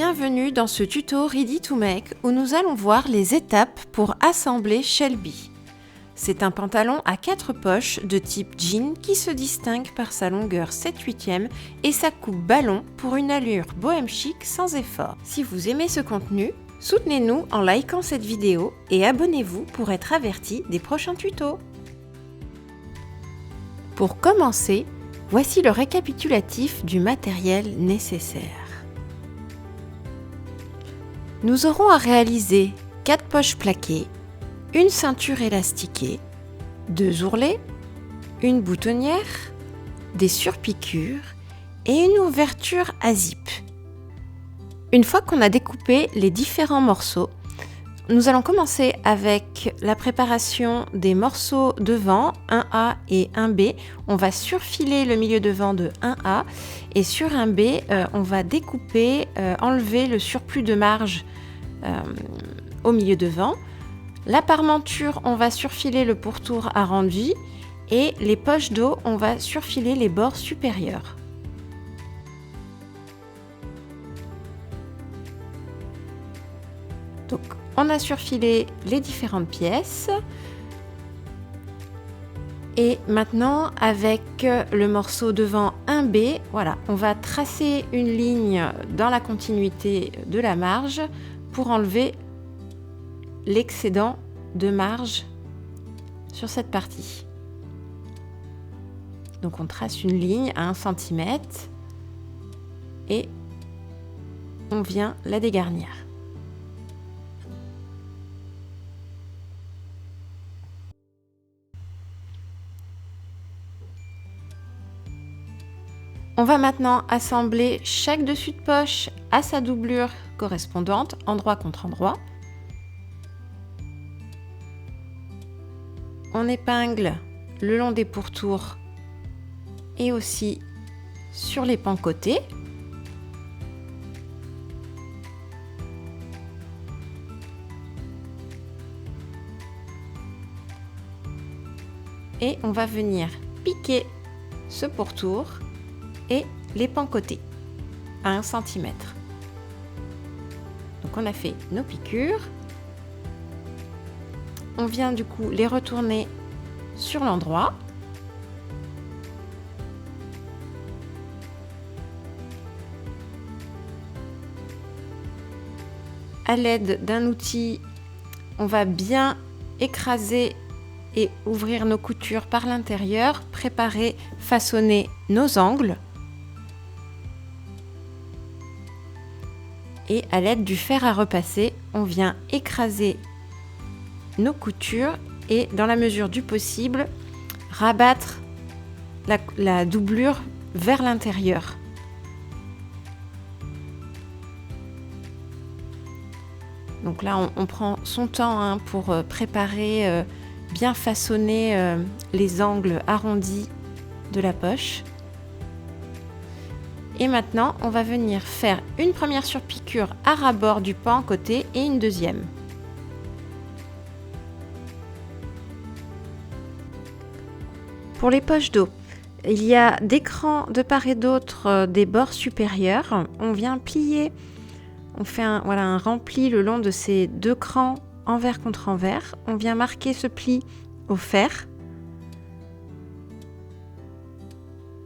Bienvenue dans ce tuto Ready to Make où nous allons voir les étapes pour assembler Shelby. C'est un pantalon à 4 poches de type jean qui se distingue par sa longueur 7/8 et sa coupe ballon pour une allure bohème chic sans effort. Si vous aimez ce contenu, soutenez-nous en likant cette vidéo et abonnez-vous pour être averti des prochains tutos. Pour commencer, voici le récapitulatif du matériel nécessaire. Nous aurons à réaliser 4 poches plaquées, une ceinture élastiquée, 2 ourlets, une boutonnière, des surpiqûres et une ouverture à zip. Une fois qu'on a découpé les différents morceaux, nous allons commencer avec la préparation des morceaux devant 1A et 1B. On va surfiler le milieu devant de 1A et sur 1B, on va découper, enlever le surplus de marge au milieu devant. La parmenture, on va surfiler le pourtour arrondi et les poches dos, on va surfiler les bords supérieurs. Donc, on a surfilé les différentes pièces. Et maintenant, avec le morceau devant 1B, voilà, on va tracer une ligne dans la continuité de la marge pour enlever l'excédent de marge sur cette partie. Donc, on trace une ligne à 1 cm et on vient la dégarnir. On va maintenant assembler chaque dessus de poche à sa doublure correspondante, endroit contre endroit. On épingle le long des pourtours et aussi sur les pans côtés. Et on va venir piquer ce pourtour et les pans côtés à 1 cm. Donc on a fait nos piqûres. On vient du coup les retourner sur l'endroit. À l'aide d'un outil, on va bien écraser et ouvrir nos coutures par l'intérieur, préparer, façonner nos angles. Et à l'aide du fer à repasser, on vient écraser nos coutures et dans la mesure du possible, rabattre la doublure vers l'intérieur. Donc là, on prend son temps pour préparer, bien façonner les angles arrondis de la poche. Et maintenant, on va venir faire une première surpiqûre à ras-bord du pan côté et une deuxième. Pour les poches dos, il y a des crans de part et d'autre des bords supérieurs. On vient plier, on fait un rempli le long de ces 2 crans envers contre envers. On vient marquer ce pli au fer.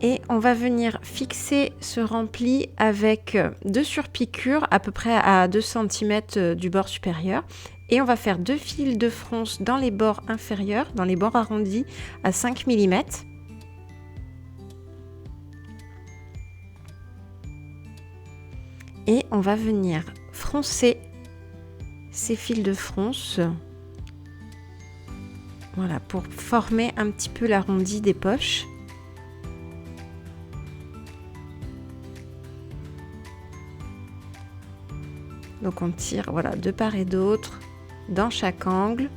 Et on va venir fixer ce rempli avec 2 surpiqûres à peu près à 2 cm du bord supérieur. Et on va faire 2 fils de fronce dans les bords inférieurs, dans les bords arrondis à 5 mm. Et on va venir froncer ces fils de fronce, voilà, pour former un petit peu l'arrondi des poches. Donc on tire, voilà, de part et d'autre dans chaque angle.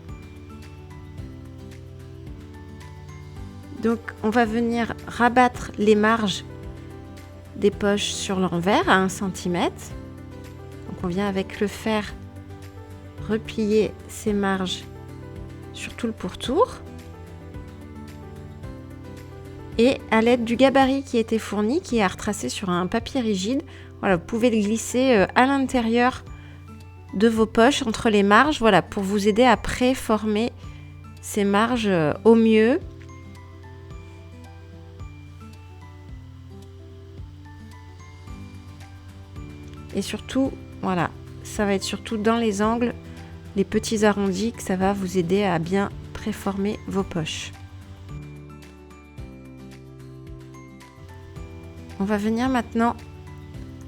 Donc on va venir rabattre les marges des poches sur l'envers à 1 cm. Donc on vient avec le fer replier ces marges sur tout le pourtour. Et à l'aide du gabarit qui était fourni, qui est à retracer sur un papier rigide, voilà, vous pouvez le glisser à l'intérieur de vos poches, entre les marges, voilà, pour vous aider à préformer ces marges au mieux. Et surtout, voilà, ça va être surtout dans les angles, les petits arrondis, que ça va vous aider à bien préformer vos poches. On va venir maintenant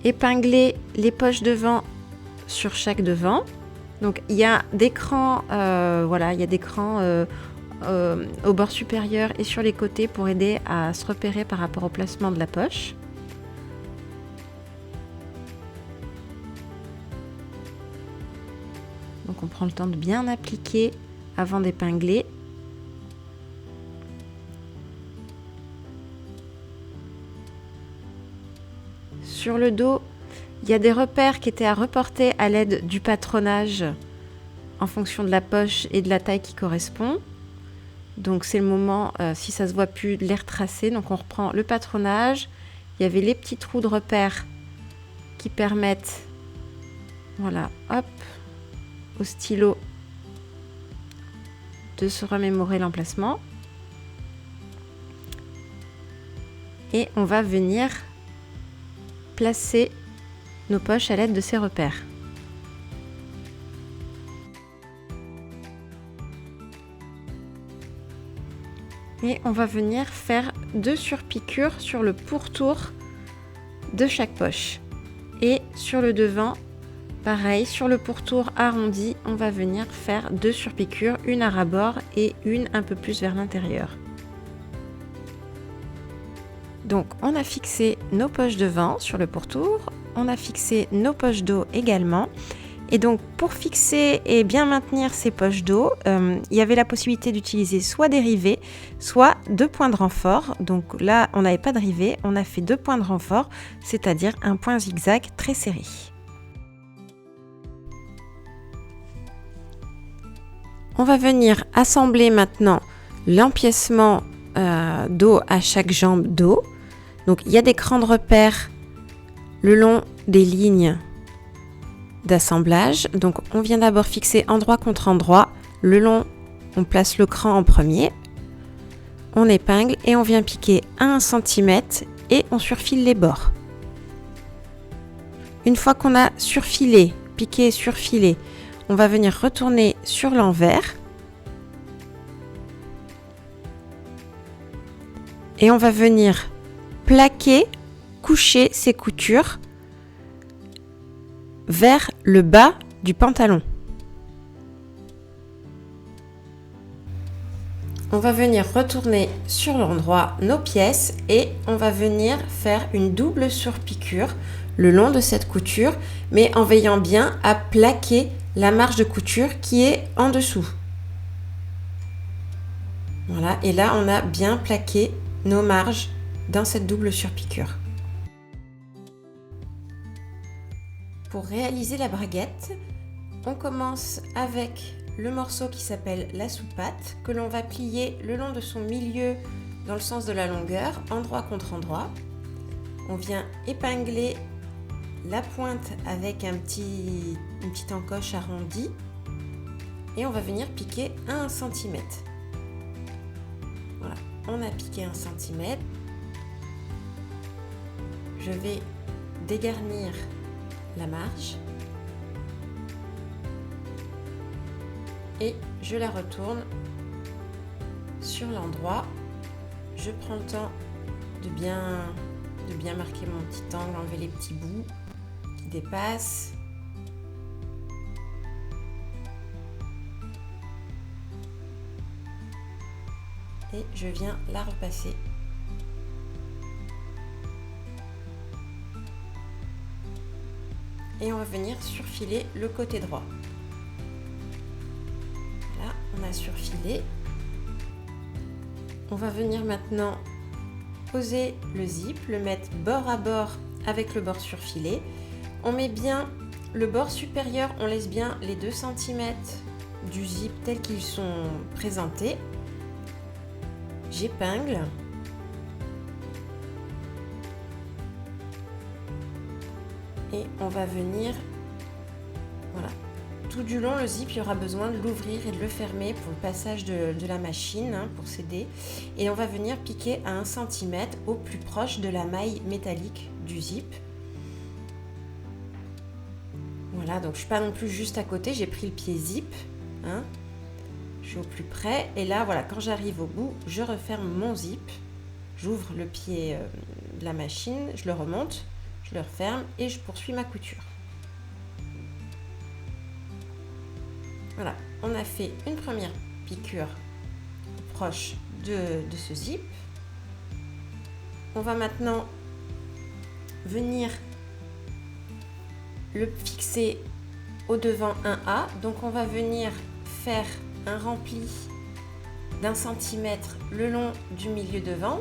épingler les poches devant sur chaque devant. Donc il y a des crans, voilà, il y a des crans au bord supérieur et sur les côtés pour aider à se repérer par rapport au placement de la poche. Donc on prend le temps de bien appliquer avant d'épingler. Sur le dos, il y a des repères qui étaient à reporter à l'aide du patronage en fonction de la poche et de la taille qui correspond. Donc c'est le moment, si ça se voit plus, de les retracer. Donc on reprend le patronage. Il y avait les petits trous de repère qui permettent, voilà, hop, au stylo de se remémorer l'emplacement. Et on va venir placer nos poches à l'aide de ces repères. Et on va venir faire 2 surpiqûres sur le pourtour de chaque poche. Et sur le devant, pareil, sur le pourtour arrondi, on va venir faire 2 surpiqûres, une à ras-bord et une un peu plus vers l'intérieur. Donc on a fixé nos poches devant sur le pourtour, on a fixé nos poches dos également. Et donc pour fixer et bien maintenir ces poches dos, il y avait la possibilité d'utiliser soit des rivets, soit 2 points de renfort. Donc là on n'avait pas de rivets, on a fait 2 points de renfort, c'est-à-dire un point zigzag très serré. On va venir assembler maintenant l'empiècement dos à chaque jambe dos. Donc il y a des crans de repère le long des lignes d'assemblage. Donc on vient d'abord fixer endroit contre endroit. Le long, on place le cran en premier. On épingle et on vient piquer à 1 cm et on surfile les bords. Une fois qu'on a surfilé, piqué et surfilé, on va venir retourner sur l'envers. Et on va venir plaquer, coucher ces coutures vers le bas du pantalon. On va venir retourner sur l'endroit nos pièces et on va venir faire une double surpiqûre le long de cette couture, mais en veillant bien à plaquer la marge de couture qui est en dessous. Voilà, et là on a bien plaqué nos marges dans cette double surpiqûre. Pour réaliser la braguette, on commence avec le morceau qui s'appelle la soupate, que l'on va plier le long de son milieu dans le sens de la longueur, endroit contre endroit. On vient épingler la pointe avec une petite encoche arrondie et on va venir piquer à 1 cm. Voilà, on a piqué 1 cm. Je vais dégarnir la marge et je la retourne sur l'endroit. Je prends le temps de bien marquer mon petit angle, enlever les petits bouts qui dépassent. Et je viens la repasser. Et on va venir surfiler le côté droit. Là, on a surfilé. On va venir maintenant poser le zip, le mettre bord à bord avec le bord surfilé. On met bien le bord supérieur, on laisse bien les 2 cm du zip tels qu'ils sont présentés. J'épingle Et on va venir, voilà, tout du long le zip, il y aura besoin de l'ouvrir et de le fermer pour le passage de la machine, hein, pour s'aider. Et on va venir piquer à 1 cm au plus proche de la maille métallique du zip. Voilà, donc je ne suis pas non plus juste à côté, j'ai pris le pied zip, hein, je suis au plus près. Et là, voilà, quand j'arrive au bout, je referme mon zip, j'ouvre le pied de la machine, je le remonte, je le referme et je poursuis ma couture. Voilà, on a fait une première piqûre proche de ce zip. On va maintenant venir le fixer au devant 1A. Donc on va venir faire un rempli d'1 centimètre le long du milieu devant.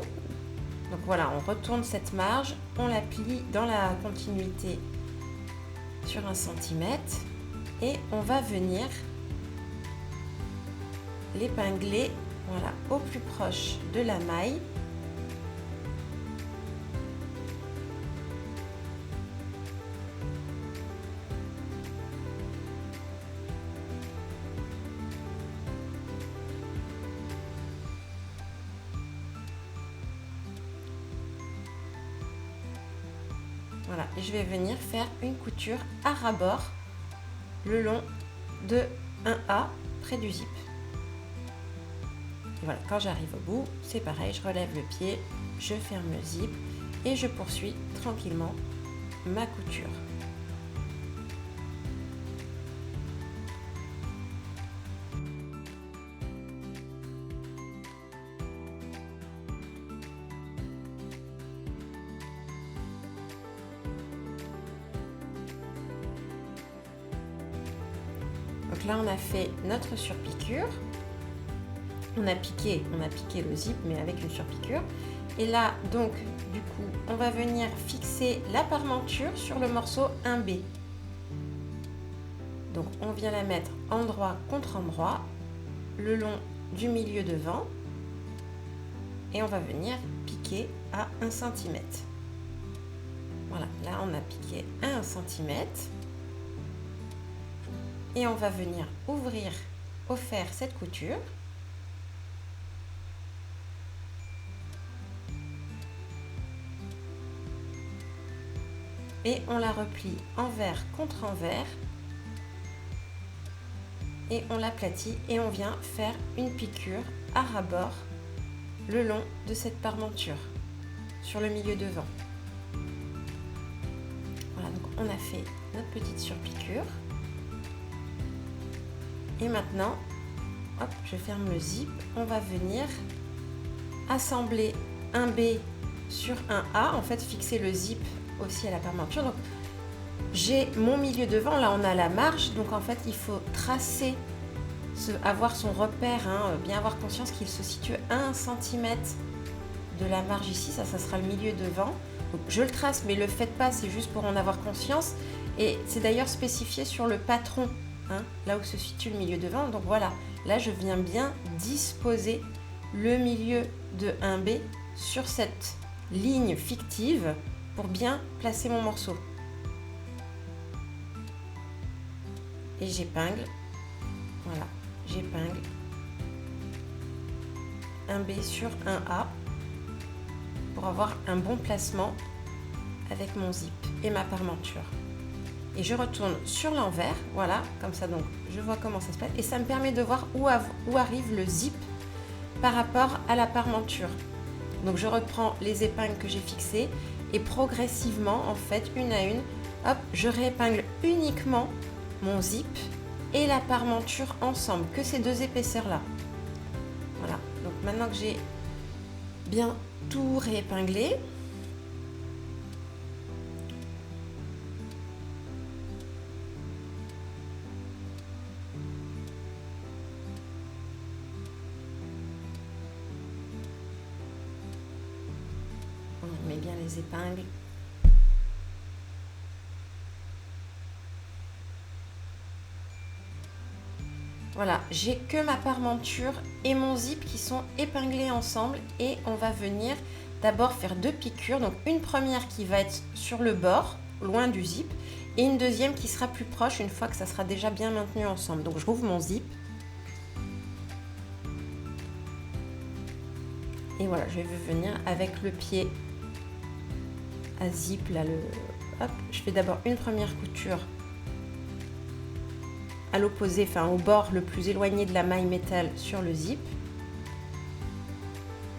Donc voilà, on retourne cette marge, on la plie dans la continuité sur 1 centimètre et on va venir l'épingler, voilà, au plus proche de la maille. Voilà, et je vais venir faire une couture à ras-bord le long de 1A près du zip. Et voilà, quand j'arrive au bout, c'est pareil, je relève le pied, je ferme le zip et je poursuis tranquillement ma couture. Donc là, on a fait notre surpiqûre. On a piqué le zip, mais avec une surpiqûre. Et là, donc, du coup, on va venir fixer la parmenture sur le morceau 1B. Donc, on vient la mettre endroit contre endroit, le long du milieu devant. Et on va venir piquer à 1 cm. Voilà, là, on a piqué à 1 cm. Et on va venir ouvrir au fer cette couture. Et on la replie envers contre envers et on l'aplatit et on vient faire une piqûre à ras-bord le long de cette parmenture sur le milieu devant. Voilà, donc on a fait notre petite surpiqûre et maintenant, hop, je ferme le zip, on va venir assembler un B sur un A, en fait fixer le zip aussi à la parmenture. Donc j'ai mon milieu devant, là on a la marge, donc en fait il faut tracer, avoir son repère, hein, bien avoir conscience qu'il se situe à 1 cm de la marge ici, ça sera le milieu devant. Donc je le trace, mais le faites pas, c'est juste pour en avoir conscience, et c'est d'ailleurs spécifié sur le patron, hein, là où se situe le milieu devant. Donc voilà, là je viens bien disposer le milieu de 1B sur cette ligne fictive pour bien placer mon morceau. Et j'épingle, voilà, j'épingle un B sur un A pour avoir un bon placement avec mon zip et ma parmenture. Et je retourne sur l'envers, voilà, comme ça, donc je vois comment ça se passe et ça me permet de voir où arrive le zip par rapport à la parmenture. Donc je reprends les épingles que j'ai fixées et progressivement, en fait, une à une, hop, je réépingle uniquement mon zip et la parmenture ensemble, que ces deux épaisseurs là. Voilà, donc maintenant que j'ai bien tout réépinglé, on met bien les épingles. Voilà, j'ai que ma parmenture et mon zip qui sont épinglés ensemble et on va venir d'abord faire deux piqûres. Donc une première qui va être sur le bord, loin du zip, et une deuxième qui sera plus proche une fois que ça sera déjà bien maintenu ensemble. Donc je rouvre mon zip. Et voilà, je vais venir avec le pied à zip, là, hop, je fais d'abord une première couture à l'opposé, enfin au bord le plus éloigné de la maille métal sur le zip.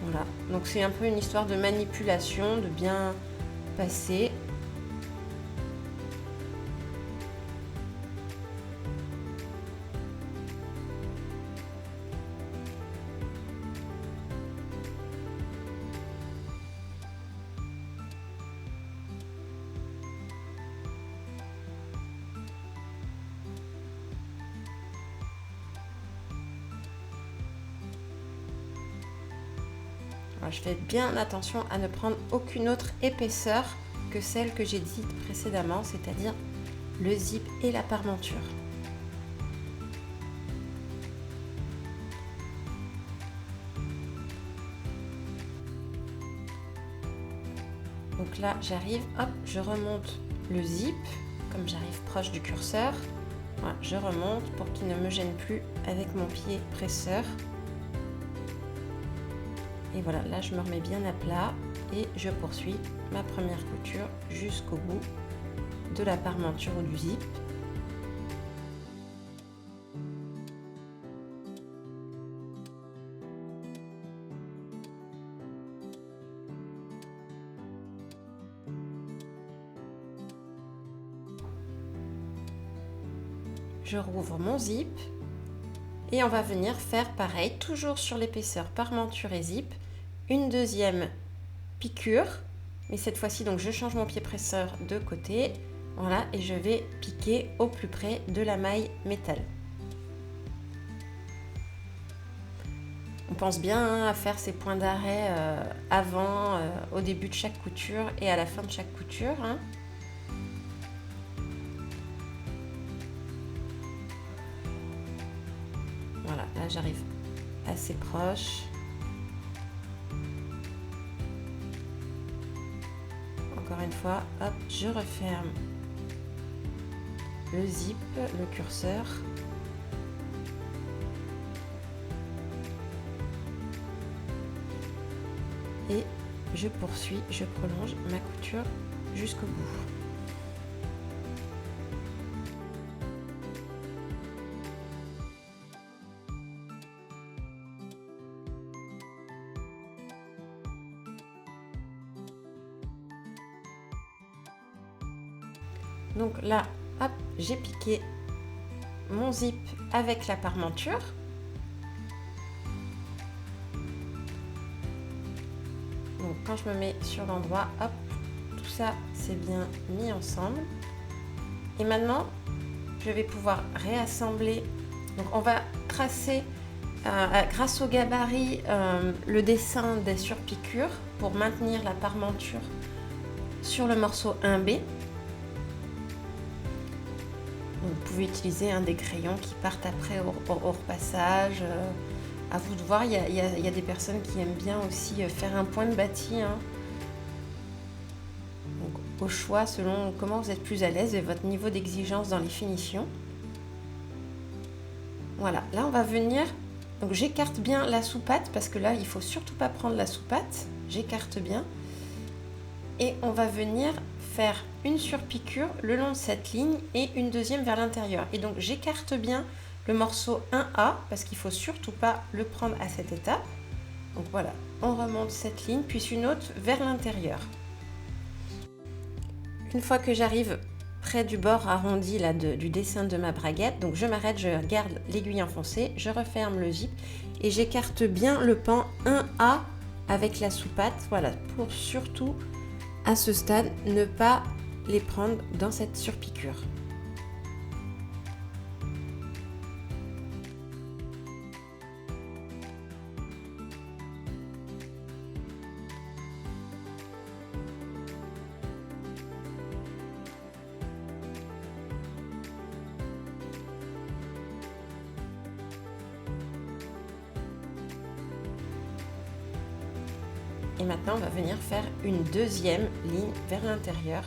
Voilà, donc c'est un peu une histoire de manipulation, de bien passer. Alors, je fais bien attention à ne prendre aucune autre épaisseur que celle que j'ai dite précédemment, c'est-à-dire le zip et la parmenture. Donc là, j'arrive, hop, je remonte le zip, comme j'arrive proche du curseur. Voilà, je remonte pour qu'il ne me gêne plus avec mon pied presseur. Et voilà, là je me remets bien à plat et je poursuis ma première couture jusqu'au bout de la parmenture ou du zip. Je rouvre mon zip et on va venir faire pareil, toujours sur l'épaisseur parmenture et zip, une deuxième piqûre, mais cette fois-ci donc je change mon pied presseur de côté, voilà, et je vais piquer au plus près de la maille métal. On pense bien à faire ces points d'arrêt avant, au début de chaque couture et à la fin de chaque couture. Voilà, là j'arrive assez proche. Encore une fois, hop, je referme le zip, le curseur. Et je poursuis, je prolonge ma couture jusqu'au bout. Donc là, hop, j'ai piqué mon zip avec la parmenture. Donc quand je me mets sur l'endroit, hop, tout ça c'est bien mis ensemble. Et maintenant, je vais pouvoir réassembler. Donc on va tracer grâce au gabarit le dessin des surpiqûres pour maintenir la parmenture sur le morceau 1B. Vous pouvez utiliser des crayons qui partent après au repassage. À vous de voir, il y a des personnes qui aiment bien aussi faire un point de bâti. Donc, au choix, selon comment vous êtes plus à l'aise et votre niveau d'exigence dans les finitions. Voilà, là on va venir. Donc j'écarte bien la sous-patte parce que là il ne faut surtout pas prendre la sous-patte. J'écarte bien. Et on va venir faire une surpiqûre le long de cette ligne et une deuxième vers l'intérieur. Et donc j'écarte bien le morceau 1A parce qu'il ne faut surtout pas le prendre à cette étape. Donc voilà, on remonte cette ligne puis une autre vers l'intérieur. Une fois que j'arrive près du bord arrondi là, du dessin de ma braguette, donc je m'arrête, je garde l'aiguille enfoncée, je referme le zip et j'écarte bien le pan 1A avec la sous-patte, voilà, pour surtout à ce stade ne pas les prendre dans cette surpiqûre. Et maintenant, on va venir faire une deuxième ligne vers l'intérieur.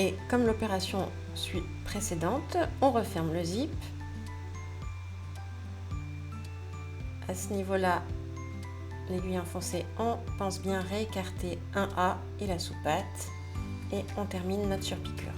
Et comme l'opération suit précédente, on referme le zip. À ce niveau-là, l'aiguille enfoncée, on pense bien réécarter un A et la soupate et on termine notre surpiqûre.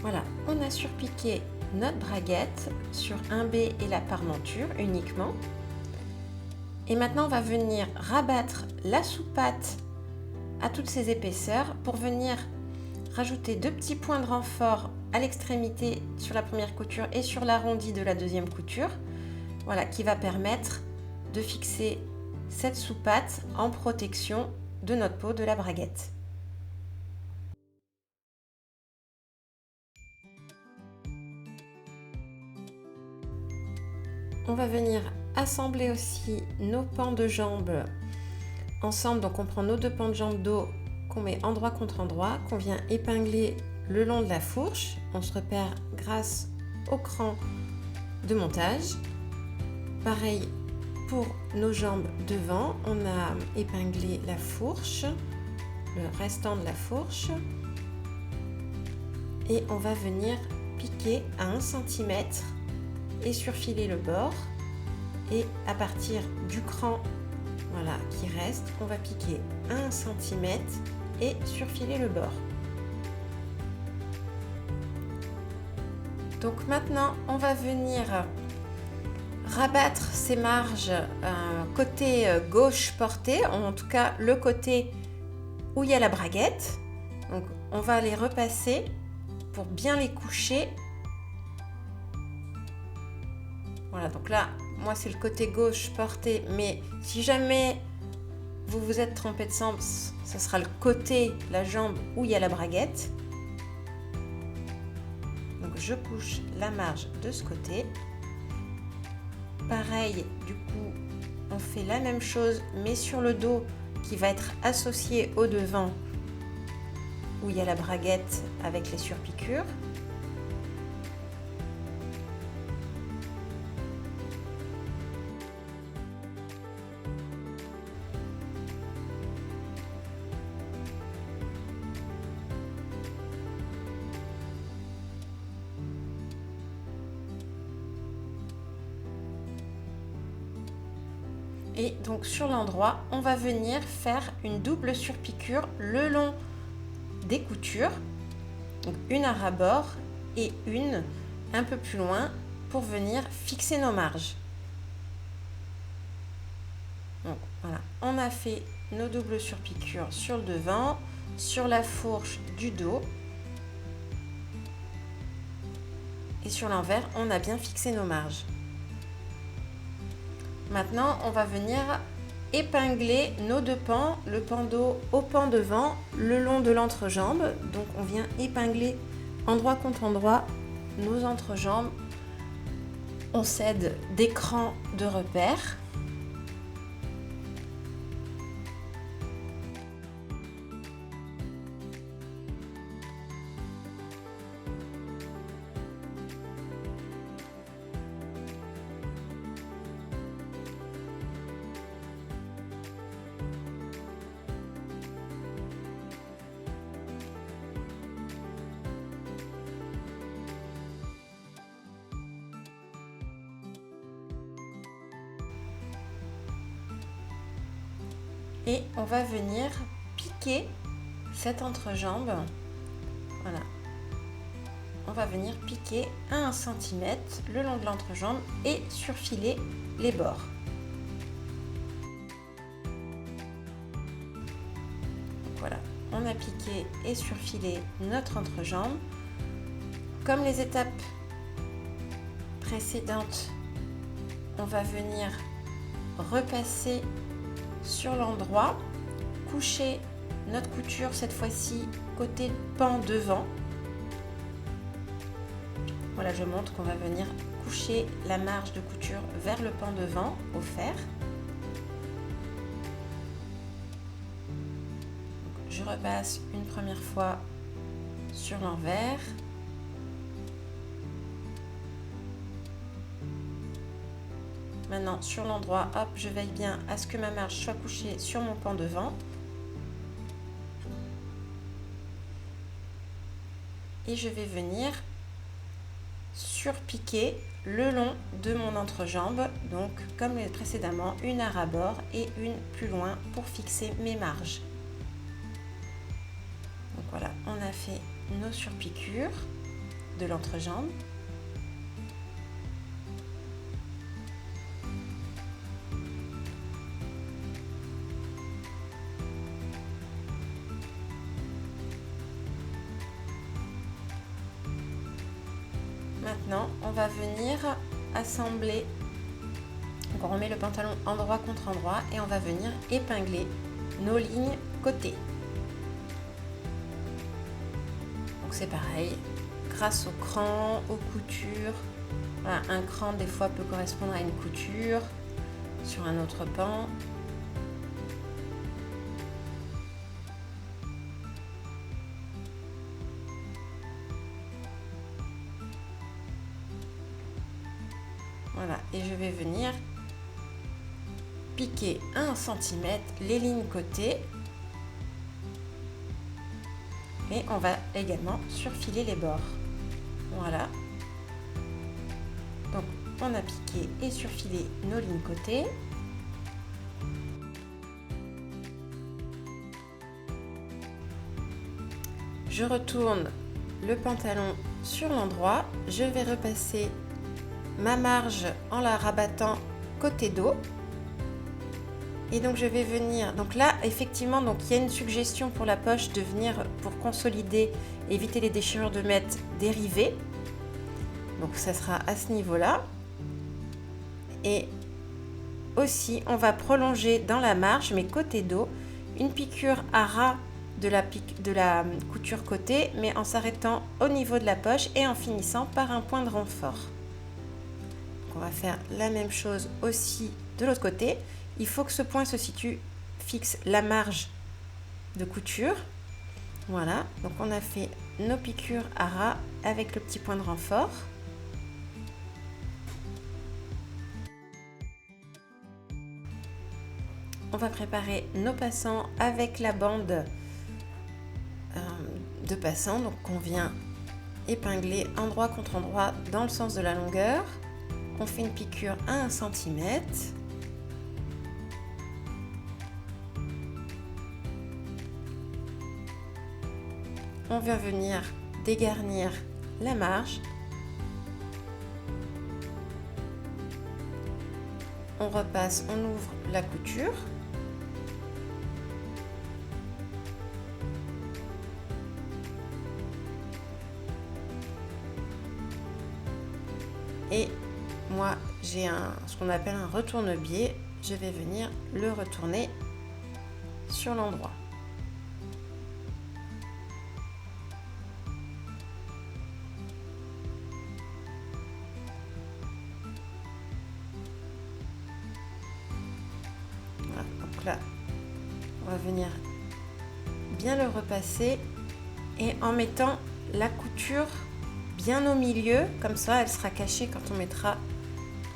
Voilà, on a surpiqué notre braguette sur un B et la parmenture uniquement. Et maintenant, on va venir rabattre la soupate à toutes ces épaisseurs pour venir rajouter 2 petits points de renfort à l'extrémité sur la première couture et sur l'arrondi de la deuxième couture. Voilà, qui va permettre de fixer cette soupate en protection de notre peau de la braguette. On va venir assembler aussi nos pans de jambes ensemble. Donc on prend nos 2 pans de jambes dos qu'on met endroit contre endroit, qu'on vient épingler le long de la fourche. On se repère grâce au cran de montage. Pareil pour nos jambes devant, on a épinglé la fourche, le restant de la fourche. Et on va venir piquer à 1 cm et surfiler le bord, et à partir du cran voilà, qui reste, on va piquer 1 cm et surfiler le bord. Donc maintenant on va venir rabattre ces marges côté gauche porté, en tout cas le côté où il y a la braguette. Donc on va les repasser pour bien les coucher. Voilà, donc là, moi c'est le côté gauche porté, mais si jamais vous vous êtes trompé de sens, ce sera le côté, la jambe où il y a la braguette. Donc je couche la marge de ce côté. Pareil, du coup, on fait la même chose, mais sur le dos qui va être associé au devant où il y a la braguette avec les surpiqûres. Et donc sur l'endroit, on va venir faire une double surpiqûre le long des coutures, donc une à ras-bord et une un peu plus loin pour venir fixer nos marges. Donc voilà, on a fait nos doubles surpiqûres sur le devant, sur la fourche du dos, et sur l'envers, on a bien fixé nos marges. Maintenant, on va venir épingler nos 2 pans, le pan dos au pan devant, le long de l'entrejambe. Donc, on vient épingler endroit contre endroit nos entrejambes. On cède des crans de repère. Et on va venir piquer cette entrejambe. Voilà. On va venir piquer à 1 cm le long de l'entrejambe et surfiler les bords. Donc voilà, on a piqué et surfilé notre entrejambe. Comme les étapes précédentes, on va venir repasser sur l'endroit, coucher notre couture cette fois-ci côté pan devant Voilà, je montre qu'on va venir coucher la marge de couture vers le pan devant au fer. Donc, je repasse une première fois sur l'envers. Maintenant, sur l'endroit, hop, je veille bien à ce que ma marge soit couchée sur mon pan devant. Et je vais venir surpiquer le long de mon entrejambe, donc comme précédemment, une à ras-bord et une plus loin pour fixer mes marges. Donc voilà, on a fait nos surpiqûres de l'entrejambe. Maintenant, on va venir assembler. Donc on remet le pantalon endroit contre endroit et on va venir épingler nos lignes côté. Donc c'est pareil, grâce au cran, aux coutures. Voilà, un cran des fois peut correspondre à une couture sur un autre pan. Voilà, et je vais venir piquer 1 cm les lignes côté. Et on va également surfiler les bords. Voilà. Donc on a piqué et surfilé nos lignes côté. Je retourne le pantalon sur l'endroit. Je vais repasser ma marge en la rabattant côté dos. Et donc je vais venir, donc là effectivement donc il y a une suggestion pour la poche de venir, pour consolider, éviter les déchirures, de mettre des rivets. Donc ça sera à ce niveau là. Et aussi on va prolonger dans la marge, mais côté dos, une piqûre à ras de la couture côté, mais en s'arrêtant au niveau de la poche et en finissant par un point de renfort. Donc on va faire la même chose aussi de l'autre côté. Il faut que ce point se situe, fixe la marge de couture. Voilà, donc on a fait nos piqûres à ras avec le petit point de renfort. On va préparer nos passants avec la bande de passant, donc on vient épingler endroit contre endroit dans le sens de la longueur. On fait une piqûre à 1 cm. On vient venir dégarnir la marge. On repasse, on ouvre la couture. Et moi, j'ai ce qu'on appelle un retourne-biais. Je vais venir le retourner sur l'endroit. Voilà, donc là, on va venir bien le repasser et en mettant la couture bien au milieu, comme ça elle sera cachée quand on mettra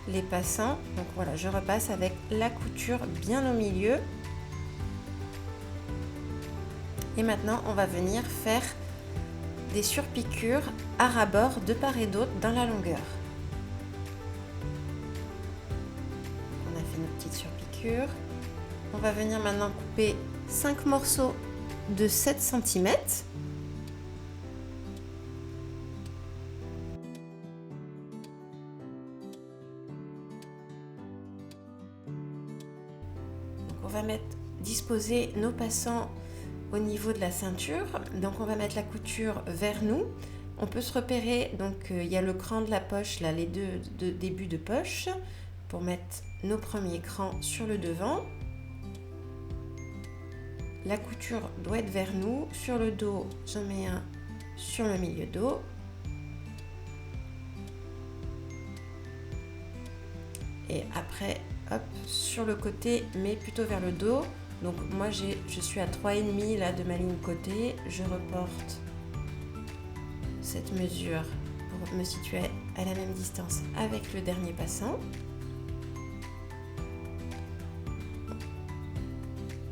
les passants. Donc voilà, je repasse avec la couture bien au milieu. Et maintenant on va venir faire des surpiqûres à ras-bord de part et d'autre dans la longueur. On a fait nos petites surpiqûres. On va venir maintenant couper 5 morceaux de 7 cm. On va disposer nos passants au niveau de la ceinture. Donc on va mettre la couture vers nous. On peut se repérer, donc il y a le cran de la poche, là, les deux débuts de poche, pour mettre nos premiers crans sur le devant. La couture doit être vers nous. Sur le dos, j'en mets un sur le milieu dos. et après hop sur le côté mais plutôt vers le dos. Donc moi je suis à 3,5 là de ma ligne côté, je reporte cette mesure pour me situer à la même distance avec le dernier passant.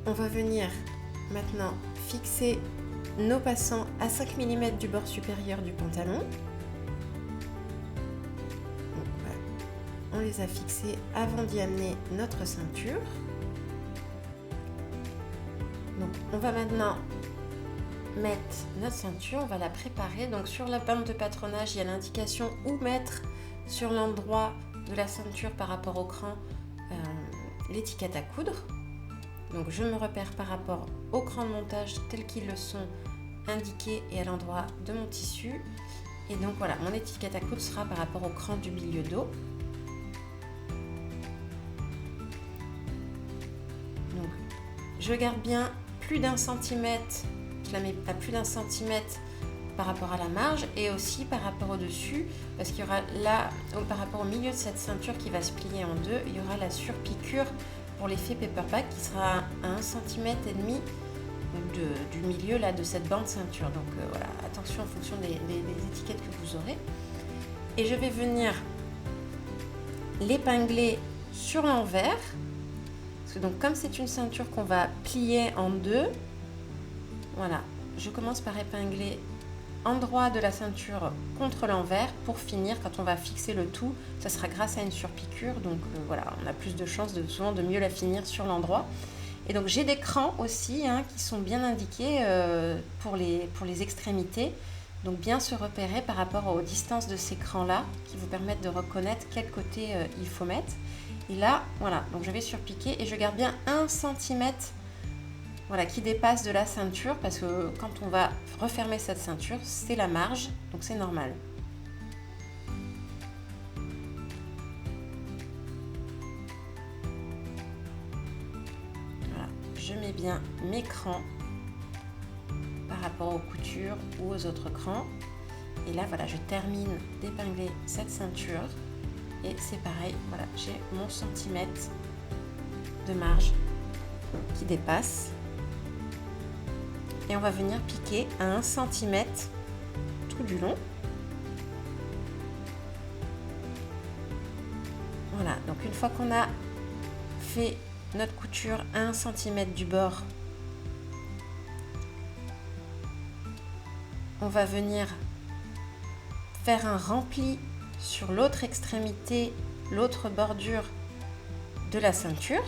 On va venir maintenant fixer nos passants à 5 mm du bord supérieur du pantalon. Donc, voilà. On les a fixés avant d'y amener notre ceinture. Donc, on va maintenant mettre notre ceinture, on va la préparer. Donc sur la bande de patronage, il y a l'indication où mettre sur l'endroit de la ceinture par rapport au cran l'étiquette à coudre. Donc je me repère par rapport au cran de montage tels qu'ils le sont indiqués et à l'endroit de mon tissu. Et donc voilà, mon étiquette à coudre sera par rapport au cran du milieu dos. Donc je garde bien plus d'1 centimètre, je la mets à plus d'1 centimètre par rapport à la marge et aussi par rapport au dessus, parce qu'il y aura là, par rapport au milieu de cette ceinture qui va se plier en deux, il y aura la surpiqûre pour l'effet paperback qui sera à 1,5 cm du milieu là, de cette bande ceinture. Donc voilà, attention en fonction des étiquettes que vous aurez. Et je vais venir l'épingler sur l'envers. Parce que donc comme c'est une ceinture qu'on va plier en deux, voilà, je commence par épingler endroit de la ceinture contre l'envers pour finir quand on va fixer le tout, ça sera grâce à une surpiqûre, donc voilà, on a plus de chances souvent de mieux la finir sur l'endroit. Et donc j'ai des crans aussi qui sont bien indiqués pour les extrémités, donc bien se repérer par rapport aux distances de ces crans là qui vous permettent de reconnaître quel côté il faut mettre. Et là voilà, donc je vais surpiquer et je garde bien 1 cm voilà, qui dépasse de la ceinture, parce que quand on va refermer cette ceinture, c'est la marge, donc c'est normal. Voilà, je mets bien mes crans par rapport aux coutures ou aux autres crans. Et là, voilà, je termine d'épingler cette ceinture. Et c'est pareil, voilà, j'ai mon centimètre de marge qui dépasse. Et on va venir piquer à 1 cm tout du long. Voilà, donc une fois qu'on a fait notre couture à 1 cm du bord, on va venir faire un rempli sur l'autre extrémité, l'autre bordure de la ceinture.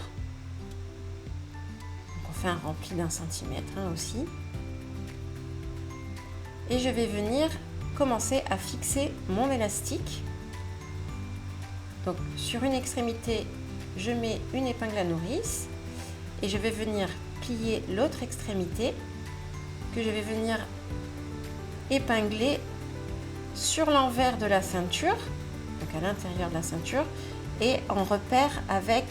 Donc on fait un rempli d'1 centimètre aussi. Et je vais venir commencer à fixer mon élastique. Donc sur une extrémité, je mets une épingle à nourrice et je vais venir plier l'autre extrémité que je vais venir épingler sur l'envers de la ceinture, donc à l'intérieur de la ceinture, et en repère avec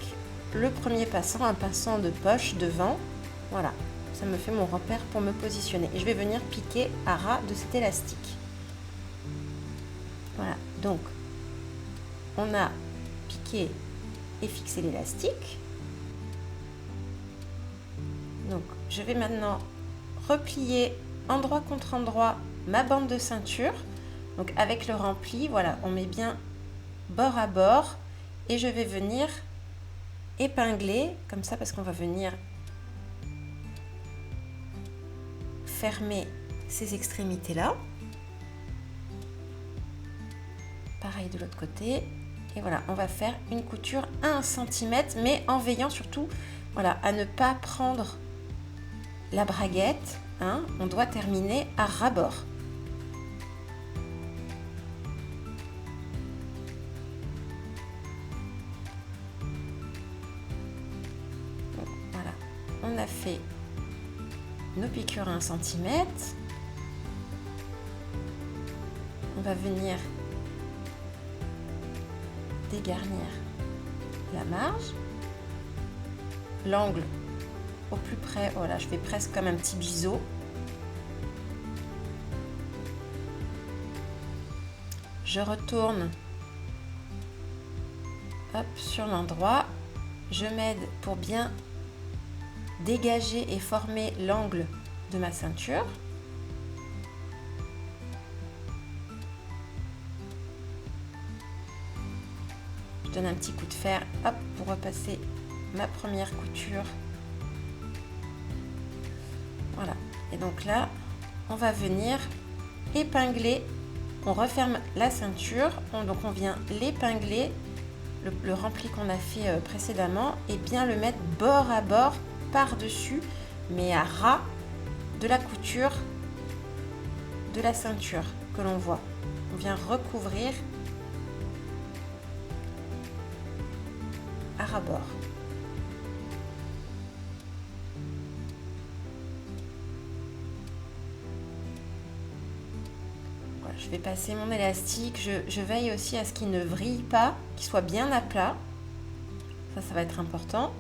le premier passant, un passant de poche devant. Voilà. Ça me fait mon repère pour me positionner. Et je vais venir piquer à ras de cet élastique. Voilà, donc on a piqué et fixé l'élastique. Donc je vais maintenant replier endroit contre endroit ma bande de ceinture. Donc avec le rempli, voilà, on met bien bord à bord. Et je vais venir épingler, comme ça, parce qu'on va venir fermer ces extrémités là. Pareil de l'autre côté. Et voilà, on va faire une couture à 1 cm, mais en veillant surtout voilà, à ne pas prendre la braguette. On doit terminer à ras-bord. Voilà, on a fait nos piqûres à 1 cm. On va venir dégarnir la marge, l'angle au plus près, voilà, je fais presque comme un petit biseau. Je retourne hop, sur l'endroit. Je m'aide pour bien dégager et former l'angle de ma ceinture. Je donne un petit coup de fer, hop, pour repasser ma première couture. Voilà. Et donc là, on va venir épingler. On referme la ceinture. Donc on vient l'épingler, le rempli qu'on a fait précédemment, et bien le mettre bord à bord par-dessus, mais à ras de la couture de la ceinture que l'on voit. On vient recouvrir à ras bord. Voilà, je vais passer mon élastique. Je veille aussi à ce qu'il ne vrille pas, qu'il soit bien à plat. Ça va être important.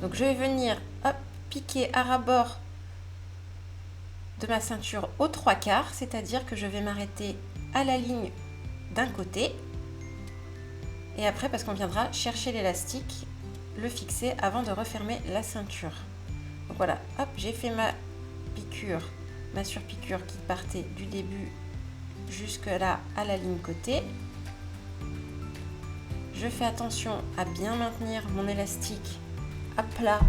Donc je vais venir, hop, piquer à ras bord de ma ceinture aux 3/4, c'est-à-dire que je vais m'arrêter à la ligne d'un côté. Et après, parce qu'on viendra chercher l'élastique, le fixer avant de refermer la ceinture. Donc voilà, hop, j'ai fait ma piqûre, ma surpiqûre qui partait du début jusque là à la ligne côté. Je fais attention à bien maintenir mon élastique à plat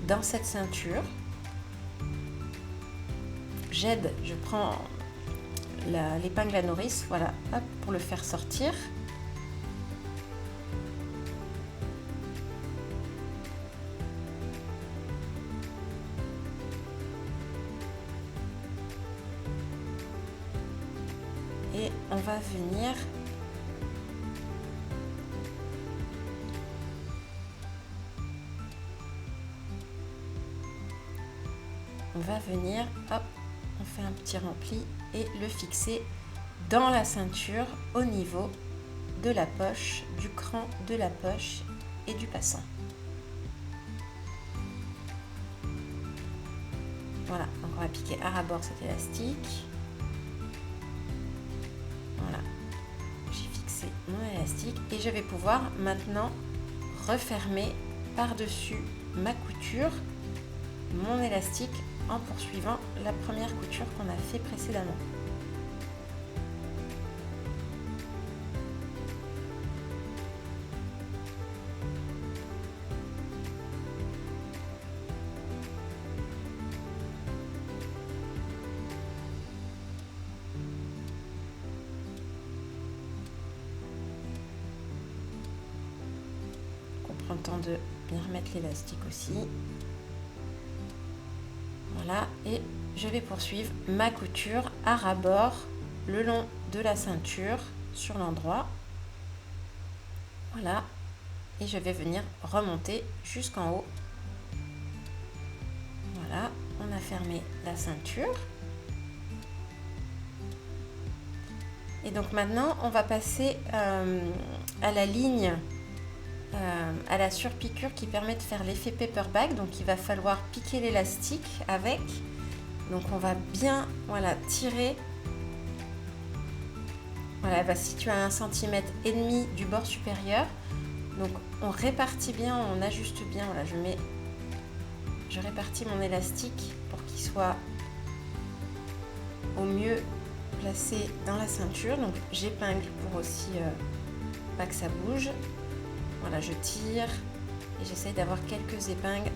dans cette ceinture. J'aide, je prends l'épingle à nourrice, voilà, hop, pour le faire sortir. Et on va venir hop, on fait un petit rempli et le fixer dans la ceinture au niveau de la poche, du cran de la poche et du passant. Voilà, donc on va piquer à ras bord cet élastique. Voilà, j'ai fixé mon élastique et je vais pouvoir maintenant refermer par-dessus ma couture mon élastique en poursuivant la première couture qu'on a fait précédemment. On prend le temps de bien remettre l'élastique aussi. Voilà, et je vais poursuivre ma couture à ras bord le long de la ceinture sur l'endroit. Voilà, et je vais venir remonter jusqu'en haut. Voilà, on a fermé la ceinture. Et donc maintenant, on va passer à la ligne, à la surpiqûre qui permet de faire l'effet paper bag. Donc il va falloir piquer l'élastique avec. Donc on va bien, voilà, tirer. Voilà, elle va se situer à 1,5 cm du bord supérieur. Donc on répartit bien, on ajuste bien. Voilà, je répartis mon élastique pour qu'il soit au mieux placé dans la ceinture. Donc j'épingle pour aussi pas que ça bouge. Voilà, je tire et j'essaye d'avoir quelques épingles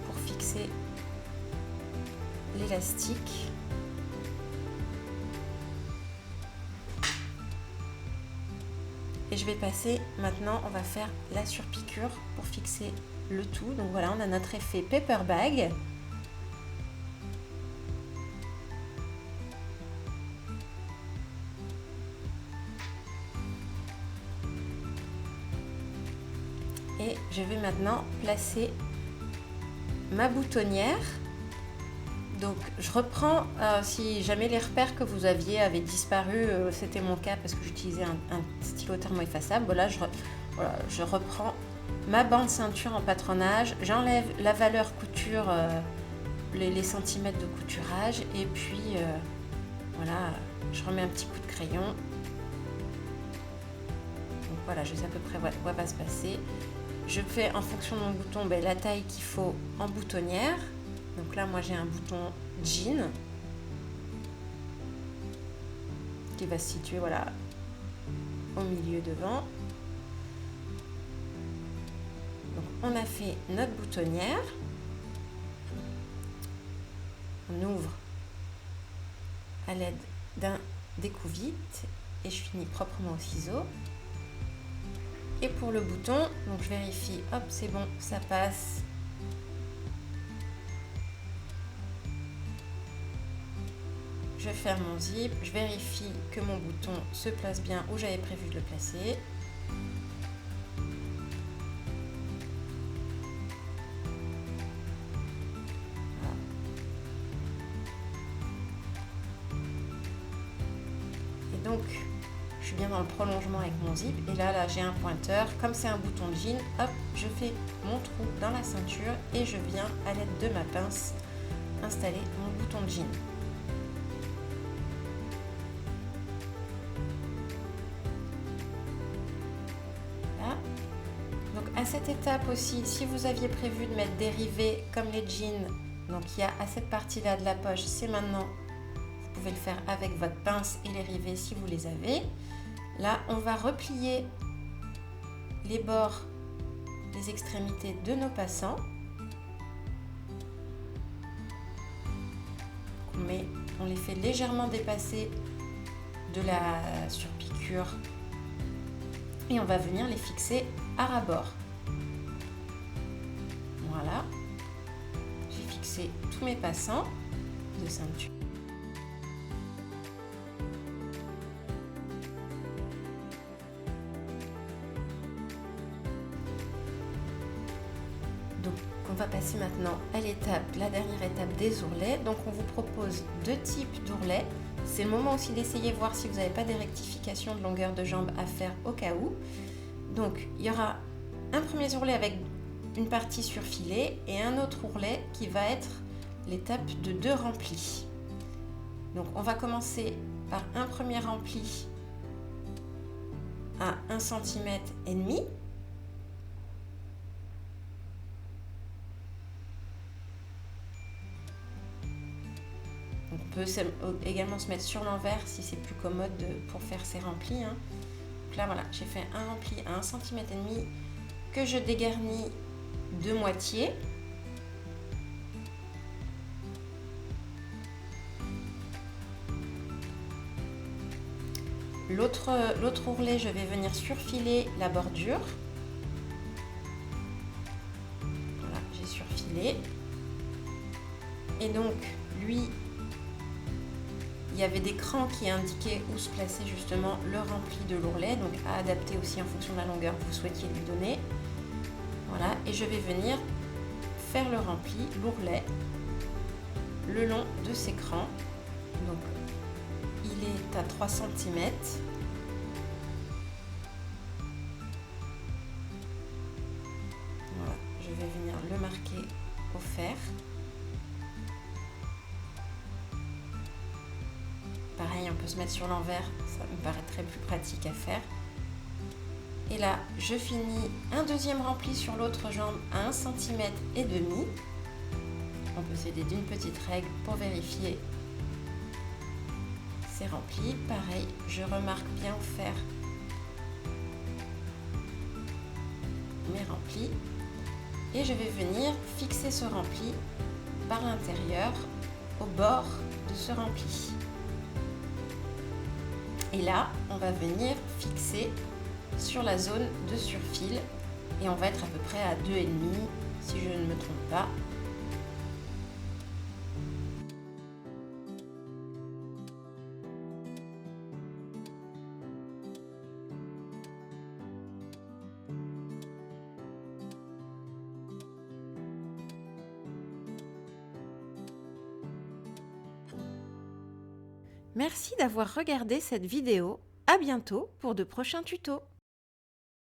pour fixer l'élastique. Et je vais passer maintenant, on va faire la surpiqûre pour fixer le tout. Donc voilà, on a notre effet paper bag. Et je vais maintenant placer ma boutonnière. Donc je reprends, si jamais les repères que vous aviez avaient disparu, c'était mon cas parce que j'utilisais un stylo thermo-effaçable. Voilà, je reprends ma bande ceinture en patronage, j'enlève la valeur couture, les centimètres de couturage, et puis voilà, je remets un petit coup de crayon Donc voilà, je sais à peu près quoi va se passer. Je fais en fonction de mon bouton la taille qu'il faut en boutonnière. Donc là, moi j'ai un bouton jean qui va se situer voilà, au milieu devant. Donc on a fait notre boutonnière. On ouvre à l'aide d'un découvite et je finis proprement au ciseau. Et pour le bouton, donc je vérifie, hop, c'est bon, ça passe. Je ferme mon zip, je vérifie que mon bouton se place bien où j'avais prévu de le placer. Voilà. Et donc, je suis bien dans le prolongement avec mon zip. Et là j'ai un pointeur. Comme c'est un bouton de jean, hop, je fais mon trou dans la ceinture et je viens à l'aide de ma pince installer mon bouton de jean. À cette étape aussi, si vous aviez prévu de mettre des rivets comme les jeans, donc il y a à cette partie-là de la poche, c'est maintenant, vous pouvez le faire avec votre pince et les rivets si vous les avez. Là, on va replier les bords, les extrémités de nos passants. On les fait légèrement dépasser de la surpiqûre et on va venir les fixer à ras-bord. Voilà, j'ai fixé tous mes passants de ceinture. Donc on va passer maintenant à la dernière étape des ourlets. Donc on vous propose deux types d'ourlets. C'est le moment aussi d'essayer voir si vous n'avez pas des rectifications de longueur de jambe à faire au cas où. Donc il y aura un premier ourlet avec une partie surfilée et un autre ourlet qui va être l'étape de 2 remplis. Donc on va commencer par un premier rempli à 1,5 cm. On peut également se mettre sur l'envers si c'est plus commode pour faire ces remplis. Donc là voilà, j'ai fait un rempli à 1,5 cm que je dégarnis de moitié. L'autre ourlet, je vais venir surfiler la bordure. Voilà, j'ai surfilé. Et donc, lui, il y avait des crans qui indiquaient où se plaçait justement le rempli de l'ourlet, donc à adapter aussi en fonction de la longueur que vous souhaitiez lui donner. Voilà, et je vais venir faire le rempli, l'ourlet, le long de ces crans. Donc, il est à 3 cm. Voilà, je vais venir le marquer au fer. Pareil, on peut se mettre sur l'envers, ça me paraîtrait plus pratique à faire. Et là, je finis un deuxième rempli sur l'autre jambe à 1,5 cm. On peut s'aider d'une petite règle pour vérifier c'est rempli. Pareil, je remarque bien au fer mes remplis. Et je vais venir fixer ce rempli par l'intérieur au bord de ce rempli. Et là, on va venir fixer sur la zone de surfil et on va être à peu près à 2,5 si je ne me trompe pas. Merci d'avoir regardé cette vidéo. À bientôt pour de prochains tutos.